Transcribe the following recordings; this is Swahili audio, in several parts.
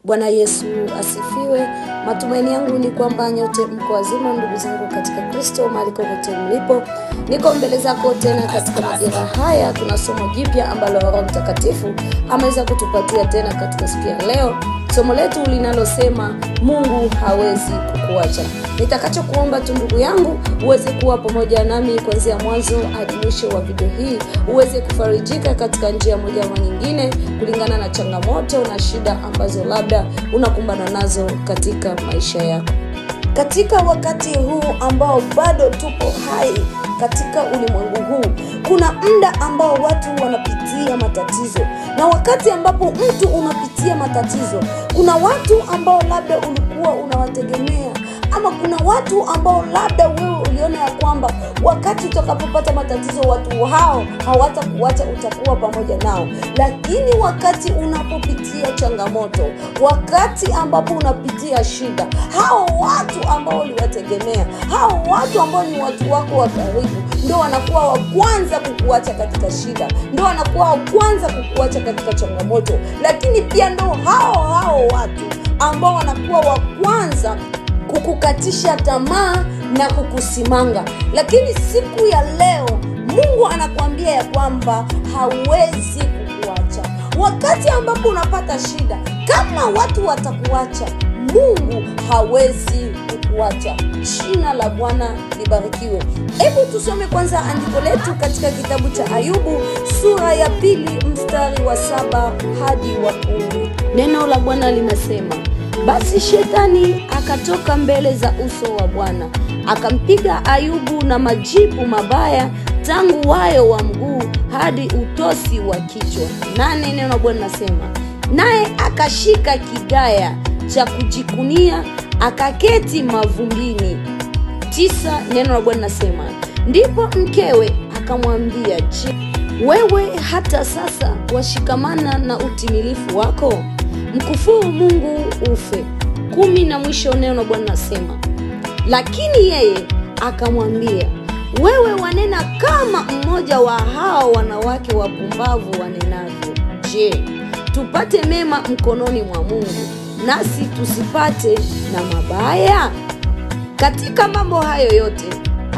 Bwana Yesu asifiwe. Matumaini yangu ni kwamba nyote mko wazima ndugu zangu katika Kristo mahali kokote mlipo. Niko mbele zako tena katika majira haya, tuna somo jipya ambalo Roho Mtakatifu ameweza kutupatia tena katika siku ya leo. Somo letu linalosema Mungu hawezi kukuacha. Nitakachokuomba tu ndugu yangu uweze kuwa pamoja nami kuanzia mwanzo hadi mwisho wa video hii, uweze kufarijika katika njia moja au nyingine kulingana na changamoto na shida ambazo labda unakumbana nazo katika maisha yako. Katika wakati huu ambao bado tupo hai katika ulimwengu huu, kuna muda ambao watu wanapitia matatizo. Na wakati ambapo mtu unapitia matatizo, kuna watu ambao labda ulikuwa unawategemea, ama kuna watu ambao labda wewe uliona ya kwamba wakati utakapopata matatizo watu hao hawatakuacha, utakuwa pamoja nao. Lakini wakati unapopitia changamoto, wakati ambapo unapitia shida, hao watu ambao uliwategemea, hao watu ambao ni watu wako wa karibu, ndio wanakuwa wa kwanza kukuacha katika shida, ndio wanakuwa wa kwanza kukuacha katika changamoto. Lakini pia ndio hao watu ambao wanakuwa wa kwanza kukukatisha tamaa na kukusimanga. Lakini siku ya leo Mungu anakuambia ya kwamba hawezi kukuacha. Wakati ambapo unapata shida, kama watu watakuacha, Mungu hawezi kukuacha. Jina la Bwana libarikiwe. Hebu tusome kwanza andiko letu katika kitabu cha Ayubu sura ya 2 mstari wa 7 hadi wa 10. Neno la Bwana linasema, basi shetani akatoka mbele za uso wa Bwana, akampiga Ayubu na majipu mabaya tangu wayo wa mguu hadi utosi wa kichwa. Neno la Bwana nasema, naye akashika kigaya cha kujikunia akaketi mavumbini. 9. Neno la Bwana nasema, ndipo mkewe akamwambia, je, wewe hata sasa washikamana na utimilifu wako? Mkufuru Mungu ufe. 10 na mwisho neno la Bwana nasema, lakini yeye akamwambia, wewe wanena kama mmoja wa hao wanawake wapumbavu wanenavyo. Je, tupate mema mkononi mwa Mungu, nasi tusipate na mabaya? Katika mambo hayo yote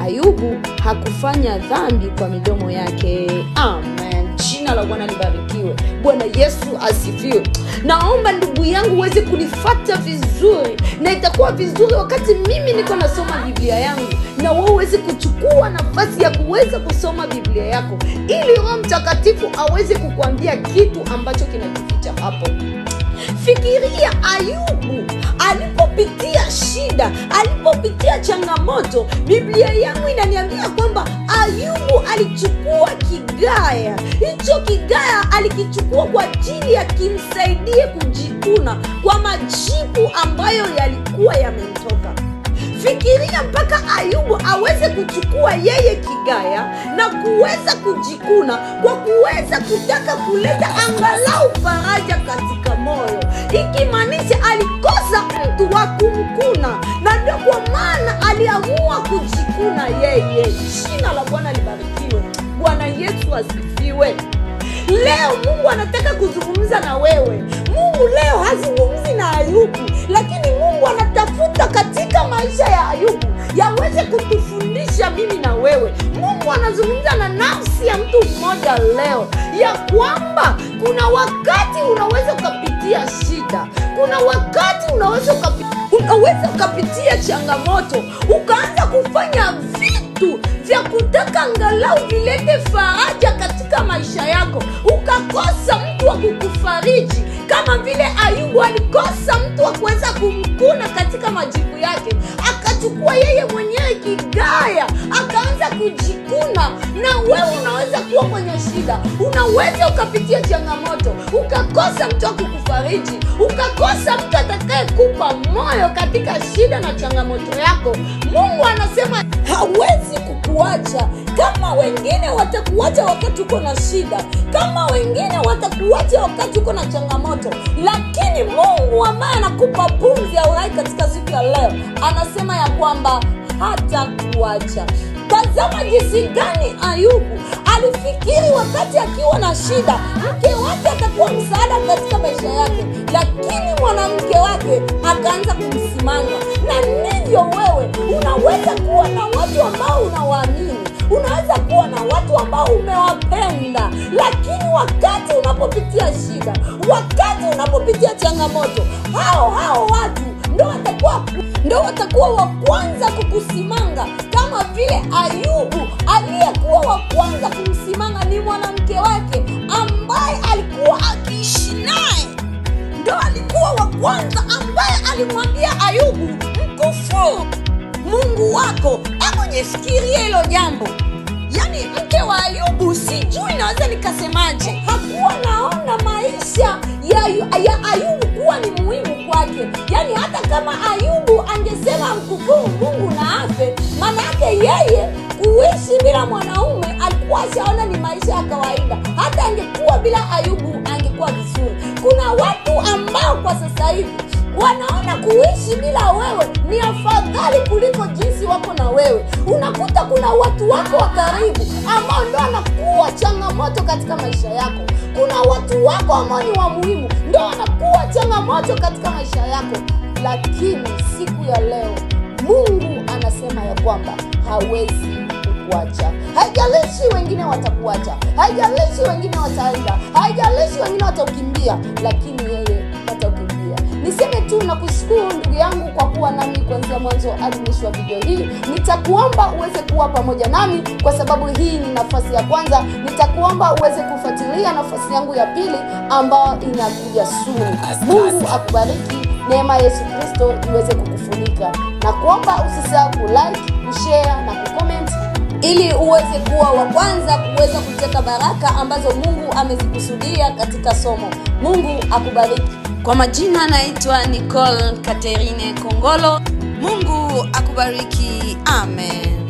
Ayubu hakufanya dhambi kwa midomo yake. Amen. Jina la Bwana libarikiwe. Bwana Yesu asifiwe. Naomba ndugu yangu uweze kunifuata vizuri, na itakuwa vizuri wakati mimi niko nasoma Biblia yangu na wewe uweze kuchukua nafasi ya kuweza kusoma Biblia yako, ili Roho Mtakatifu aweze kukuambia kitu ambacho kinajificha hapo. Fikiria Ayubu alipopitia shida, alipopitia changamoto. Biblia yangu inaniambia kwamba Ayubu alichukua kigaya. Hicho kigaya alikichukua kwa ajili ya kimsaidie kujikuna kwa majipu ambayo yalikuwa yamemtoka. Fikiria mpaka Ayubu aweze kuchukua yeye kigaya na kuweza kujikuna kwa kuweza kutaka kuleta angalau faraja katika moyo, ikimaanisha alikosa mtu wa kumkuna, na ndio kwa maana aliamua kujikuna yeye. Jina la Bwana libarikiwe. Bwana Yesu asifiwe. Leo Mungu anataka kuzungumza na wewe. Mungu leo hazungumzi na Ayubu, lakini Mungu anatafuta katika maisha ya Ayubu yaweze kutufundisha mimi na wewe. Mungu anazungumza na nafsi ya mtu mmoja leo ya kwamba kuna wakati unaweza ukapitia shida, kuna wakati unaweza ukapitia changamoto, ukaanza kufanya vitu vya kutaka angalau vilete faraja katika maisha yako, ukakosa mtu wa kukufariji. Kama vile Ayubu alikosa mtu wa kuweza kumkuna katika majibu yake, akachukua yeye mwenyewe kigaya akaanza kujikuna. Na wewe unaweza kuwa kwenye shida, unaweza ukapitia changamoto, ukakosa mtu wa kukufariji, ukakosa mtu atakayekupa moyo katika shida na changamoto yako. Mungu anasema hawezi kukuacha. Kama wengine watakuacha wakati uko na shida, kama wengine watakuacha wakati uko na changamoto, lakini Mungu ambaye anakupa pumzi ya uhai katika siku ya leo anasema ya kwamba hata kuacha. Tazama jinsi gani Ayubu alifikiri wakati akiwa na shida mke wake atakuwa msaada katika maisha yake, lakini mwanamke wake akaanza kumsimanga. Na ndivyo wewe unaweza kuwa na watu ambao unawaamini, unaweza kuwa na watu ambao umewapenda, lakini wakati unapopitia shida, wakati unapopitia changamoto, hao watu ndo watakuwa wa kwanza kukusimanga. Kama vile Ayubu aliyekuwa wa kwanza kumsimanga ni mwanamke wake ambaye alikuwa akiishi naye, ndo alikuwa wa kwanza ambaye alimwambia Ayubu, mkufuru Mungu wako. Hebu jifikirie hilo jambo. Yani mke wa Ayubu, sijui naweza nikasemaje, hakuwa naona maisha ya Ayubu kuwa ni muhimu kwake. Yani hata kama Ayubu angesema mkufuru Mungu na afe, maana yake yeye kuishi bila mwanaume alikuwa ashaona ni maisha ya kawaida. Hata angekuwa bila Ayubu angekuwa vizuri. Kuna watu ambao kwa sasa hivi wanaona kuishi bila wewe ni afadhali kuliko jinsi wako na wewe. Unakuta kuna watu wako wa karibu ambao ndio wanakuwa changamoto katika maisha yako. Kuna watu wako ambao ni wa muhimu ndio wanakuwa changamoto katika maisha yako. Lakini siku ya leo Mungu anasema ya kwamba hawezi kukuacha. Haijalishi wengine watakuacha, haijalishi wengine wataenda, haijalishi wengine wataukimbia, lakini yeye hatakukimbia. Niseme tu na kushukuru ndugu yangu kwa kuwa nami kuanzia mwanzo hadi mwisho wa video hii. Nitakuomba uweze kuwa pamoja nami kwa sababu hii ni nafasi ya kwanza. Nitakuomba uweze kufuatilia nafasi yangu ya pili ambayo inakuja soon. Mungu akubariki. Neema ya Yesu Kristo iweze kukufunika. Na kuomba usisahau kulike, kushare na kucomment ili uweze kuwa wa kwanza kuweza kuteka baraka ambazo Mungu amezikusudia katika somo. Mungu akubariki. Kwa majina naitwa Nicole Catherine Kongolo. Mungu akubariki. Amen.